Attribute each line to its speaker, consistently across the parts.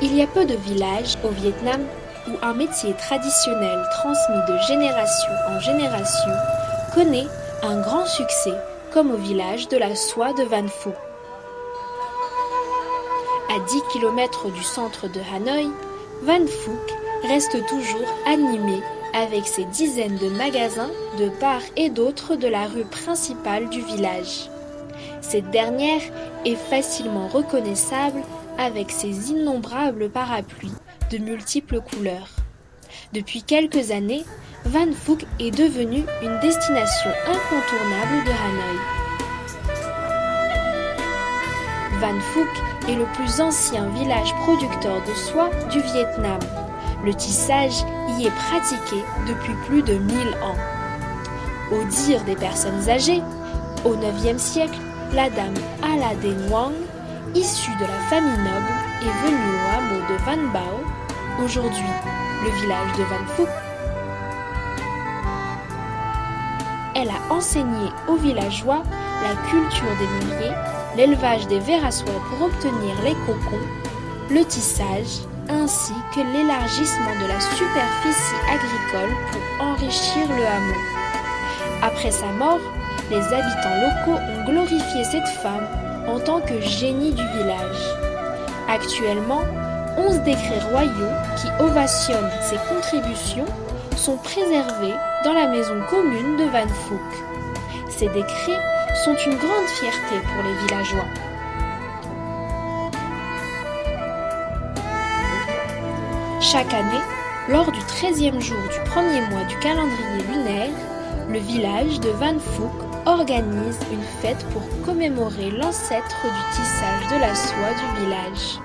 Speaker 1: Il y a peu de villages au Vietnam où un métier traditionnel transmis de génération en génération connaît un grand succès, comme au village de la soie de Van Phu. À 10 km du centre de Hanoï, Van Phu reste toujours animé avec ses dizaines de magasins de part et d'autre de la rue principale du village. Cette dernière est facilement reconnaissable avec ses innombrables parapluies de multiples couleurs. Depuis quelques années, Van Phu est devenu une destination incontournable de Hanoï. Van Phu est le plus ancien village producteur de soie du Vietnam. Le tissage y est pratiqué depuis plus de 1000 ans. Au dire des personnes âgées, au IXe siècle, la dame Ala Deng Wang, issue de la famille noble, est venue au hameau de Van Bao, aujourd'hui le village de Van Phu. Elle a enseigné aux villageois la culture des mûriers, l'élevage des vers à soie pour obtenir les cocons, le tissage, ainsi que l'élargissement de la superficie agricole pour enrichir le hameau. Après sa mort, les habitants locaux ont glorifié cette femme en tant que génie du village. Actuellement, 11 décrets royaux qui ovationnent ses contributions sont préservés dans la maison commune de Van Phu. Ces décrets sont une grande fierté pour les villageois. Chaque année, lors du 13e jour du premier mois du calendrier lunaire, le village de Van Phu organise une fête pour commémorer l'ancêtre du tissage de la soie du village.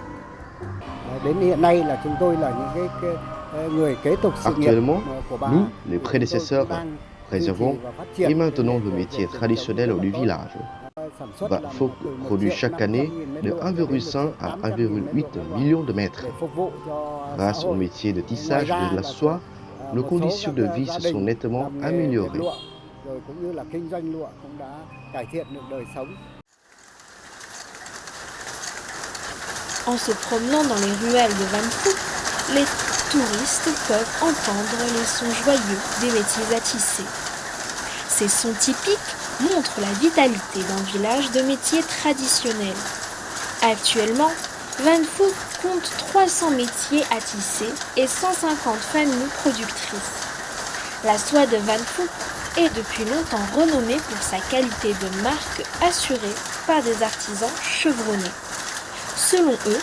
Speaker 2: Actuellement, nous, les prédécesseurs, préservons et maintenons le métier traditionnel du village. Van Phu produit chaque année de 1,5 à 1,8 million de mètres. Grâce au métier de tissage de la soie, nos conditions de vie se sont nettement améliorées.
Speaker 1: En se promenant dans les ruelles de Van Phu, les touristes peuvent entendre les sons joyeux des métiers à tisser. Ces sons typiques montrent la vitalité d'un village de métiers traditionnels. Actuellement, Van Phu compte 300 métiers à tisser et 150 familles productrices. La soie de Van Phu est depuis longtemps renommée pour sa qualité de marque assurée par des artisans chevronnés. Selon eux,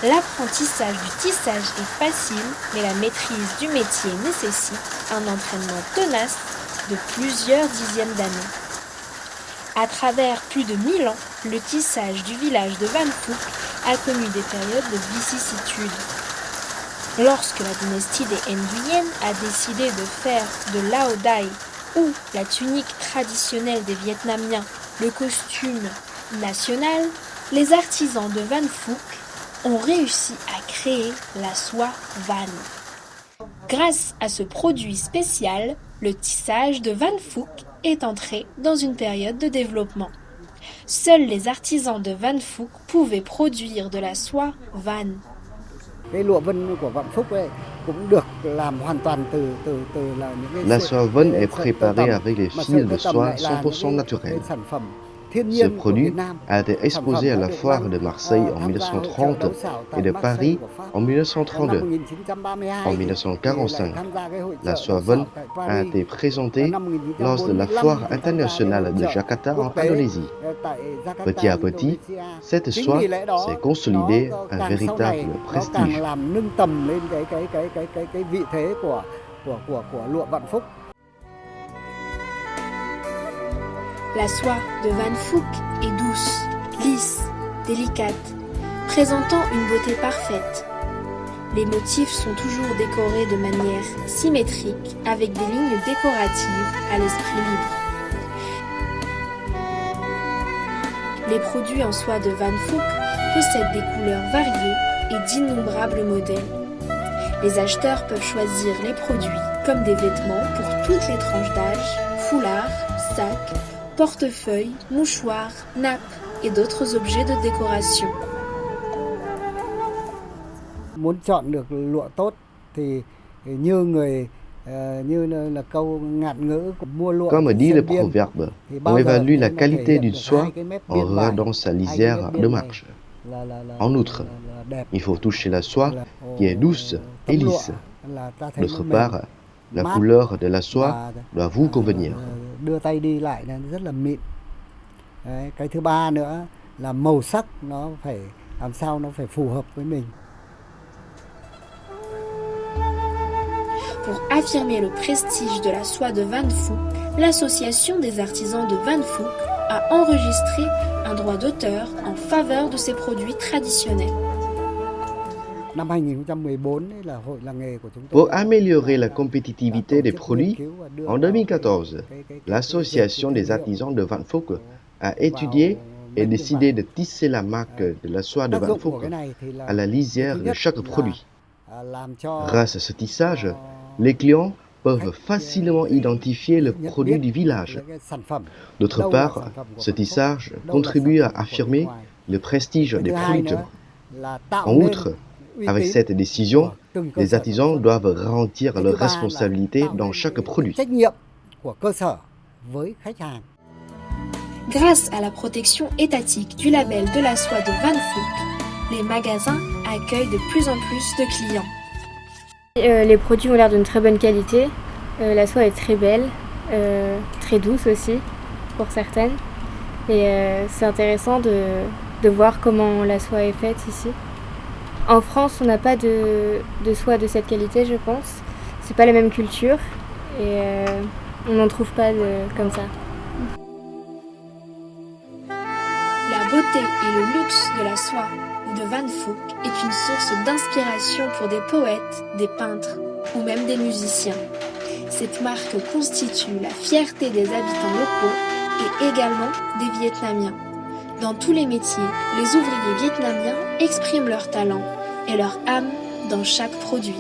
Speaker 1: l'apprentissage du tissage est facile, mais la maîtrise du métier nécessite un entraînement tenace de plusieurs dizaines d'années. À travers plus de 1000 ans, le tissage du village de Van Phu a connu des périodes de vicissitudes. Lorsque la dynastie des Nguyen a décidé de faire de Lao Dai, ou la tunique traditionnelle des Vietnamiens, le costume national, les artisans de Van Phu ont réussi à créer la soie Van. Grâce à ce produit spécial, le tissage de Van Phu est entré dans une période de développement. Seuls les artisans de Van Phu pouvaient produire de la soie Van.
Speaker 2: La soie Van est préparée avec les fils de soie 100% naturels. Ce produit a été exposé à la foire de Marseille en 1930 et de Paris en 1932. En 1945, la soie Van a été présentée lors de la foire internationale de Jakarta en Indonésie. Petit à petit, cette soie s'est consolidée un véritable prestige.
Speaker 1: La soie de Van Phu est douce, lisse, délicate, présentant une beauté parfaite. Les motifs sont toujours décorés de manière symétrique avec des lignes décoratives à l'esprit libre. Les produits en soie de Van Phu possèdent des couleurs variées et d'innombrables modèles. Les acheteurs peuvent choisir les produits comme des vêtements pour toutes les tranches d'âge, foulards, sacs, portefeuilles, mouchoirs, nappes et d'autres objets de décoration.
Speaker 3: Muốn chọn được lụa tốt thì như người như là câu ngạn ngữ của mua lụa
Speaker 2: Comme dit le
Speaker 3: xem biên
Speaker 2: proverbe,
Speaker 3: thì
Speaker 2: on
Speaker 3: bao giờ
Speaker 2: évalue la
Speaker 3: cũng là thể
Speaker 2: qualité
Speaker 3: hiện
Speaker 2: d'une
Speaker 3: được hai
Speaker 2: soie
Speaker 3: cái mép
Speaker 2: en
Speaker 3: biên vải,
Speaker 2: regardant sa
Speaker 3: hai cái mép
Speaker 2: lisière de
Speaker 3: biên này
Speaker 2: marche.
Speaker 3: là
Speaker 2: En outre,
Speaker 3: đẹp.
Speaker 2: il faut toucher la soie
Speaker 3: Là
Speaker 2: qui est douce et
Speaker 3: tấm lụa
Speaker 2: lisse.
Speaker 3: là ta thấy nó
Speaker 2: D'autre
Speaker 3: mềm,
Speaker 2: part, la
Speaker 3: mát
Speaker 2: couleur de la soie
Speaker 3: và
Speaker 2: doit vous convenir.
Speaker 3: đưa tay đi lại là rất là mịn. Đấy, cái thứ ba nữa là màu sắc nó phải làm sao nó phải phù hợp với mình.
Speaker 1: Pour affirmer le prestige de la soie de Van Phouk, l'association des artisans de Van Phouk a enregistré un droit d'auteur en faveur de ces produits traditionnels.
Speaker 3: Năm 2014 ấy là hội làng nghề của chúng tôi
Speaker 2: Pour améliorer la
Speaker 3: đã
Speaker 2: compétitivité
Speaker 3: tổ
Speaker 2: des
Speaker 3: chức nghiên
Speaker 2: produits,
Speaker 3: cứu và đưa
Speaker 2: en
Speaker 3: vào
Speaker 2: 2014,
Speaker 3: cái
Speaker 2: l'Association des artisans de Van Phouk a étudié et décidé de tisser la marque de la soie de
Speaker 3: tác
Speaker 2: Van
Speaker 3: dụng của
Speaker 2: Phouk
Speaker 3: cái này thì
Speaker 2: à la
Speaker 3: cái thứ
Speaker 2: lisière de
Speaker 3: nhất
Speaker 2: chaque
Speaker 3: là
Speaker 2: produit.
Speaker 3: làm cho
Speaker 2: Grâce à ce tissage, les clients peuvent facilement identifier le
Speaker 3: nhận
Speaker 2: produit
Speaker 3: biết
Speaker 2: du village.
Speaker 3: được cái sản phẩm
Speaker 2: D'autre
Speaker 3: đâu là
Speaker 2: part,
Speaker 3: sản phẩm của
Speaker 2: ce
Speaker 3: Vạn Phúc,
Speaker 2: tissage
Speaker 3: đâu là sản
Speaker 2: contribue à
Speaker 3: phẩm của bên
Speaker 2: affirmer
Speaker 3: ngoài.
Speaker 2: le prestige
Speaker 3: Cái
Speaker 2: des
Speaker 3: thứ hai nữa
Speaker 2: producteurs.
Speaker 3: là tạo
Speaker 2: En
Speaker 3: nên
Speaker 2: outre,
Speaker 3: uy
Speaker 2: avec
Speaker 3: tín
Speaker 2: cette décision,
Speaker 3: của từng cơ
Speaker 2: les
Speaker 3: sở sản
Speaker 2: artisans
Speaker 3: xuất.
Speaker 2: doivent garantir
Speaker 3: Cái
Speaker 2: leur
Speaker 3: thứ ba là
Speaker 2: responsabilité
Speaker 3: tạo
Speaker 2: dans
Speaker 3: nên
Speaker 2: chaque
Speaker 3: cái
Speaker 2: produit.
Speaker 3: trách nhiệm của cơ sở với khách hàng.
Speaker 1: Grâce à la protection étatique du label de la soie de Van Phouk, les magasins accueillent de plus en plus de clients.
Speaker 4: Les produits ont l'air d'une très bonne qualité. La soie est très belle, très douce aussi pour certaines. Et c'est intéressant de voir comment la soie est faite ici. En France, on n'a pas de soie de cette qualité, je pense. C'est pas la même culture et on n'en trouve pas comme ça.
Speaker 1: La beauté et le luxe de la soie de Van Phouk est une source d'inspiration pour des poètes, des peintres ou même des musiciens. Cette marque constitue la fierté des habitants locaux et également des Vietnamiens. Dans tous les métiers, les ouvriers vietnamiens expriment leur talent et leur âme dans chaque produit.